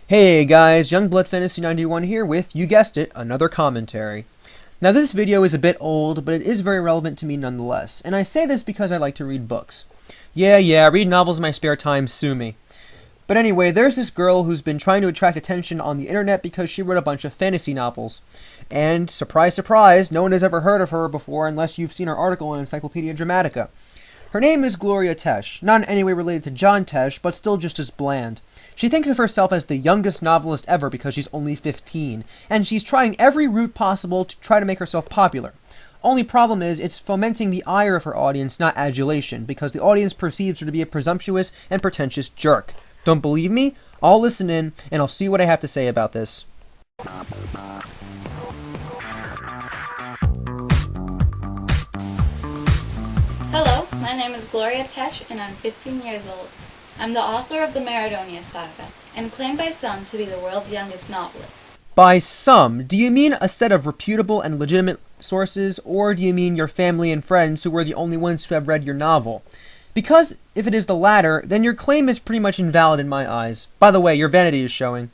Hey guys, youngbloodfantasy91 here with, you guessed it, another commentary. Now this video is a bit old, but it is very relevant to me nonetheless, and I say this because I like to read books. Yeah, read novels in my spare time, sue me. But anyway, there's this girl who's been trying to attract attention on the internet because she wrote a bunch of fantasy novels. And, surprise surprise, no one has ever heard of her before unless you've seen her article in Encyclopedia Dramatica. Her name is Gloria Tesh, not in any way related to John Tesh, but still just as bland. She thinks of herself as the youngest novelist ever because she's only 15, and she's trying every route possible to try to make herself popular. Only problem is, it's fomenting the ire of her audience, not adulation, because the audience perceives her to be a presumptuous and pretentious jerk. Don't believe me? I'll listen in, and I'll see what I have to say about this. Hello, my name is Gloria Tesh and I'm 15 years old. I'm the author of the Maradonia saga, and claimed by some to be the world's youngest novelist. By some, do you mean a set of reputable and legitimate sources, or do you mean your family and friends who were the only ones who have read your novel? Because if it is the latter, then your claim is pretty much invalid in my eyes. By the way, your vanity is showing.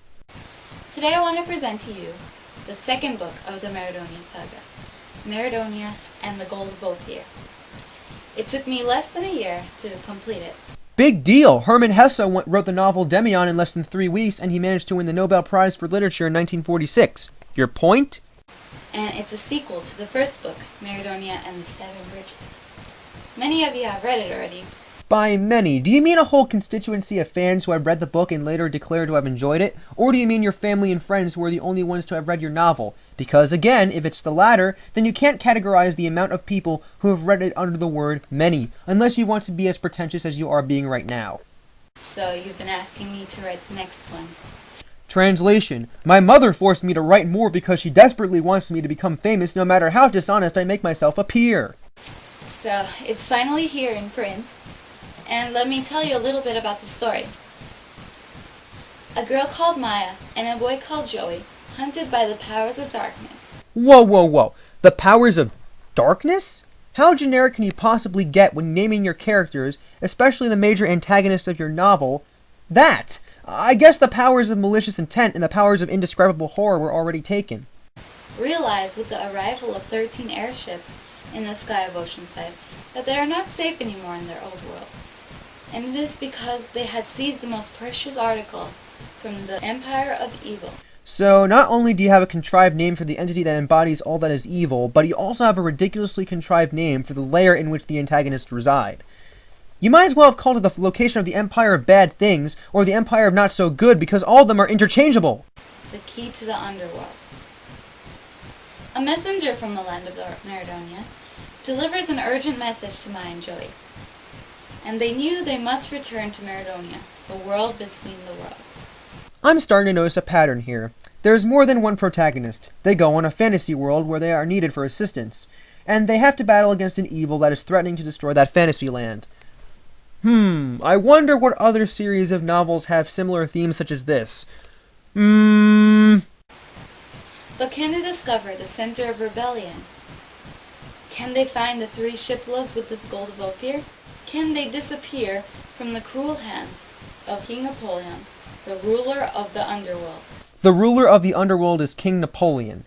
Today I want to present to you the second book of the Maradonia saga, Maradonia and the Gold of Ophir. It took me less than a year to complete it. Big deal! Hermann Hesse wrote the novel Demion in less than 3 weeks, and he managed to win the Nobel Prize for Literature in 1946. Your point? And it's a sequel to the first book, Maradonia and the Seven Bridges. Many of you have read it already. By many, do you mean a whole constituency of fans who have read the book and later declared to have enjoyed it? Or do you mean your family and friends who are the only ones to have read your novel? Because again, if it's the latter, then you can't categorize the amount of people who have read it under the word many, unless you want to be as pretentious as you are being right now. So you've been asking me to write the next one. Translation: my mother forced me to write more because she desperately wants me to become famous no matter how dishonest I make myself appear. So it's finally here in print. And let me tell you a little bit about the story. A girl called Maya and a boy called Joey, hunted by the powers of darkness. Whoa. The powers of darkness? How generic can you possibly get when naming your characters, especially the major antagonist of your novel, that? I guess the powers of malicious intent and the powers of indescribable horror were already taken. Realize with the arrival of 13 airships in the sky of Oceanside that they are not safe anymore in their old world. And it is because they had seized the most precious article from the Empire of Evil. So, not only do you have a contrived name for the entity that embodies all that is evil, but you also have a ridiculously contrived name for the lair in which the antagonists reside. You might as well have called it the location of the Empire of Bad Things, or the Empire of Not So Good, because all of them are interchangeable. The key to the underworld. A messenger from the land of Maradonia delivers an urgent message to Maya and Joey. And they knew they must return to Maradonia, the world between the worlds. I'm starting to notice a pattern here. There's more than one protagonist. They go on a fantasy world where they are needed for assistance, and they have to battle against an evil that is threatening to destroy that fantasy land. I wonder what other series of novels have similar themes such as this. But can they discover the center of rebellion? Can they find the 3 shiploads with the Gold of Ophir? Can they disappear from the cruel hands of King Napoleon, the ruler of the underworld? The ruler of the underworld is King Napoleon.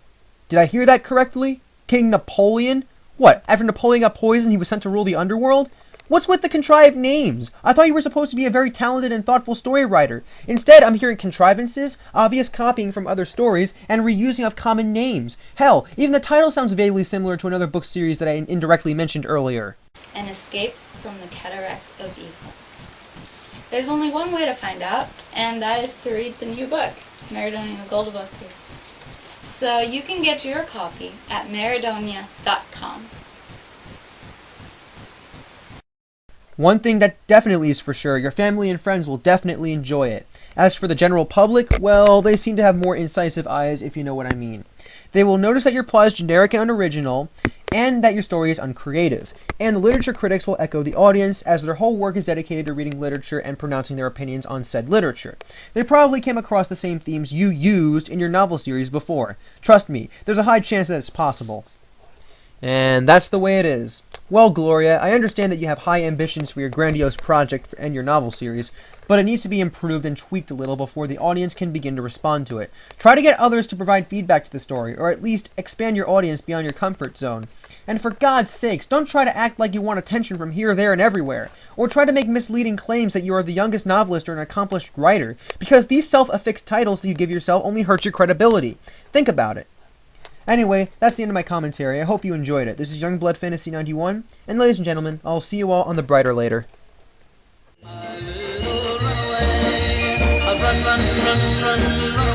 Did I hear that correctly? King Napoleon? What, after Napoleon got poisoned, he was sent to rule the underworld? What's with the contrived names? I thought you were supposed to be a very talented and thoughtful story writer. Instead, I'm hearing contrivances, obvious copying from other stories, and reusing of common names. Hell, even the title sounds vaguely similar to another book series that I indirectly mentioned earlier. An escape from the cataract of evil. There's only one way to find out, and that is to read the new book, Maradonia and the Gold of Ophir. So you can get your copy at maradonia.com. One thing that definitely is for sure, your family and friends will definitely enjoy it. As for the general public, well, they seem to have more incisive eyes, if you know what I mean. They will notice that your plot is generic and unoriginal, and that your story is uncreative. And the literature critics will echo the audience, as their whole work is dedicated to reading literature and pronouncing their opinions on said literature. They probably came across the same themes you used in your novel series before. Trust me, there's a high chance that it's possible. And that's the way it is. Well, Gloria, I understand that you have high ambitions for your grandiose project and your novel series, but it needs to be improved and tweaked a little before the audience can begin to respond to it. Try to get others to provide feedback to the story, or at least expand your audience beyond your comfort zone. And for God's sakes, don't try to act like you want attention from here, there, and everywhere, or try to make misleading claims that you are the youngest novelist or an accomplished writer, because these self-affixed titles that you give yourself only hurt your credibility. Think about it. Anyway, that's the end of my commentary. I hope you enjoyed it. This is youngbloodfantasy91, and ladies and gentlemen, I'll see you all on the brighter later. Run, run, run, run, run.